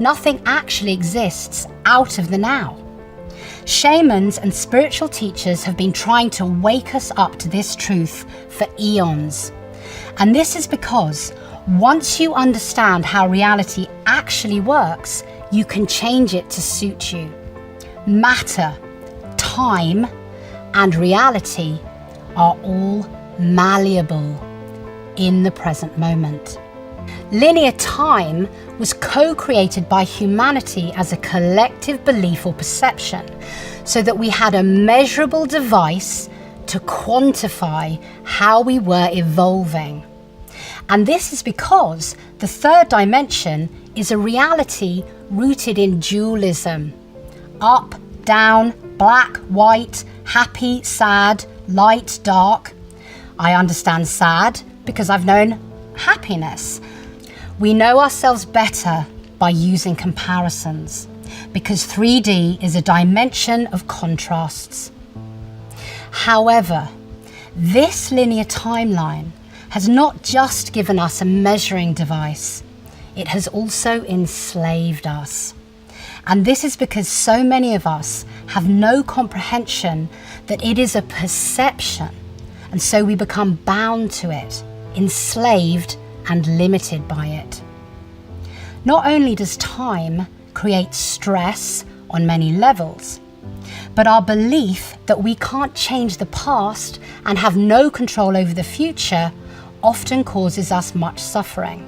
Nothing actually exists out of the now. Shamans and spiritual teachers have been trying to wake us up to this truth for eons. And this is because once you understand how reality actually works, you can change it to suit you. Matter, time, and reality are all malleable in the present moment. Linear time was co-created by humanity as a collective belief or perception, so that we had a measurable device to quantify how we were evolving. And this is because the third dimension is a reality rooted in dualism. Up, down, black, white, happy, sad, light, dark. I understand sad because I've known happiness. We know ourselves better by using comparisons, because 3D is a dimension of contrasts. However, this linear timeline has not just given us a measuring device, it has also enslaved us. And this is because so many of us have no comprehension that it is a perception, and so we become bound to it, enslaved and limited by it. Not only does time create stress on many levels, but our belief that we can't change the past and have no control over the future often causes us much suffering.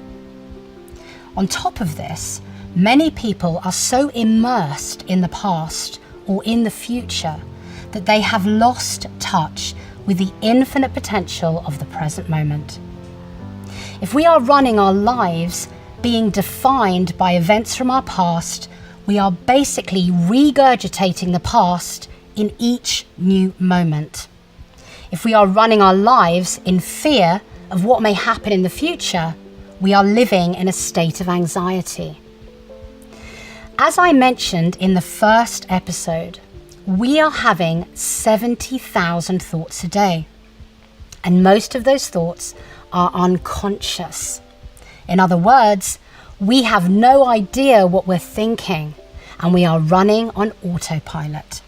On top of this, many people are so immersed in the past or in the future that they have lost touch with the infinite potential of the present moment. If we are running our lives being defined by events from our past, we are basically regurgitating the past in each new moment. If we are running our lives in fear of what may happen in the future, we are living in a state of anxiety. As I mentioned in the first episode, we are having 70,000 thoughts a day, and most of those thoughts are unconscious. In other words, we have no idea what we're thinking, and we are running on autopilot.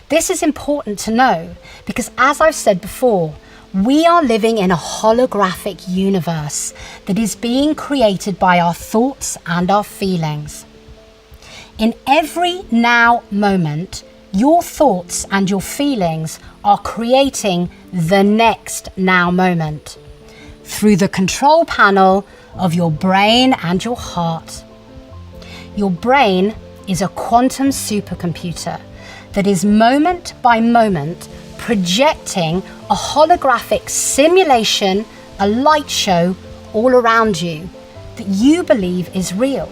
This is important to know because, as I've said before, we are living in a holographic universe that is being created by our thoughts and our feelings. In every now moment, your thoughts and your feelings are creating the next now moment through the control panel of your brain and your heart. Your brain is a quantum supercomputer that is moment by moment projecting a holographic simulation, a light show all around you that you believe is real.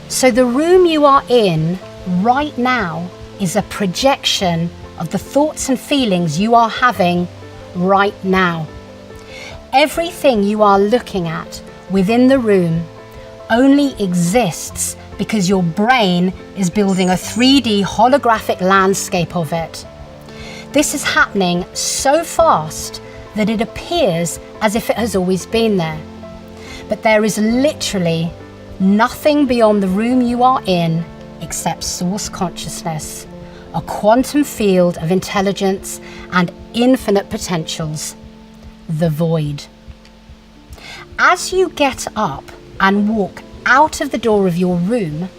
So the room you are in right now is a projection of the thoughts and feelings you are having right now. Everything you are looking at within the room only exists because your brain is building a 3D holographic landscape of it. This is happening so fast that it appears as if it has always been there. But there is literally nothing beyond the room you are in except source consciousness, a quantum field of intelligence and infinite potentials, the void. As you get up and walk out of the door of your room,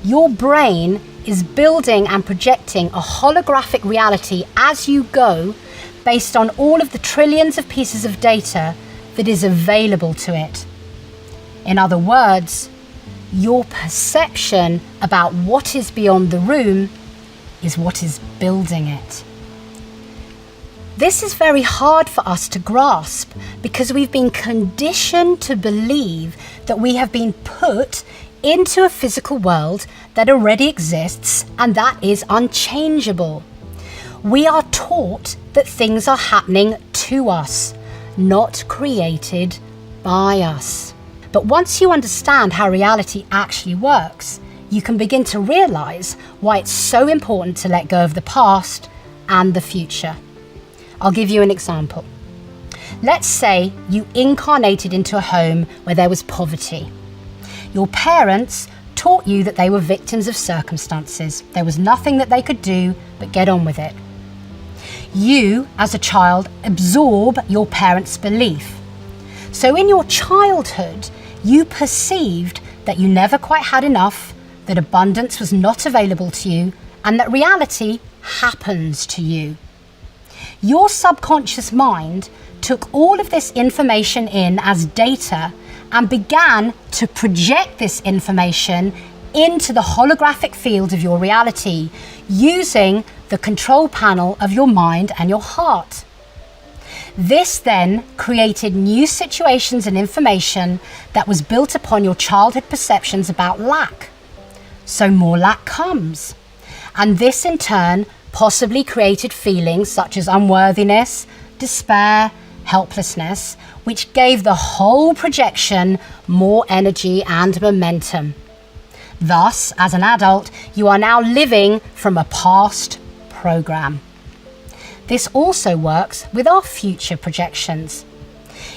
your brain is building and projecting a holographic reality as you go, based on all of the trillions of pieces of data that is available to it. In other words, your perception about what is beyond the room is what is building it. This is very hard for us to grasp because we've been conditioned to believe that we have been put into a physical world that already exists and that is unchangeable. We are taught that things are happening to us, not created by us. But once you understand how reality actually works, you can begin to realize why it's so important to let go of the past and the future. I'll give you an example. Let's say you incarnated into a home where there was poverty. Your parents taught you that they were victims of circumstances. There was nothing that they could do but get on with it. You, as a child, absorb your parents' belief. So in your childhood, you perceived that you never quite had enough, that abundance was not available to you, and that reality happens to you. Your subconscious mind took all of this information in as data and began to project this information into the holographic field of your reality using the control panel of your mind and your heart. This then created new situations and information that was built upon your childhood perceptions about lack. So more lack comes. And this in turn possibly created feelings such as unworthiness, despair, helplessness, which gave the whole projection more energy and momentum. Thus, as an adult, you are now living from a past program. This also works with our future projections.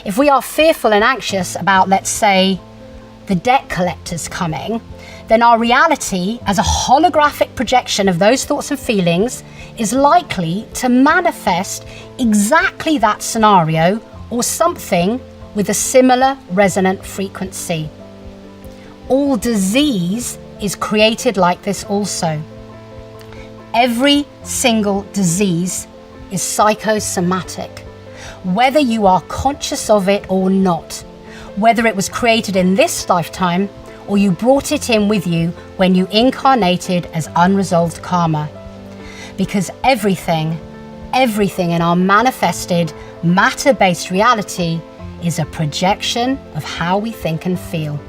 If we are fearful and anxious about, let's say, the debt collectors coming, then our reality as a holographic projection of those thoughts and feelings is likely to manifest exactly that scenario or something with a similar resonant frequency. All disease is created like this also. Every single disease is psychosomatic, whether you are conscious of it or not, whether it was created in this lifetime or you brought it in with you when you incarnated as unresolved karma. Because everything in our manifested, matter-based reality is a projection of how we think and feel.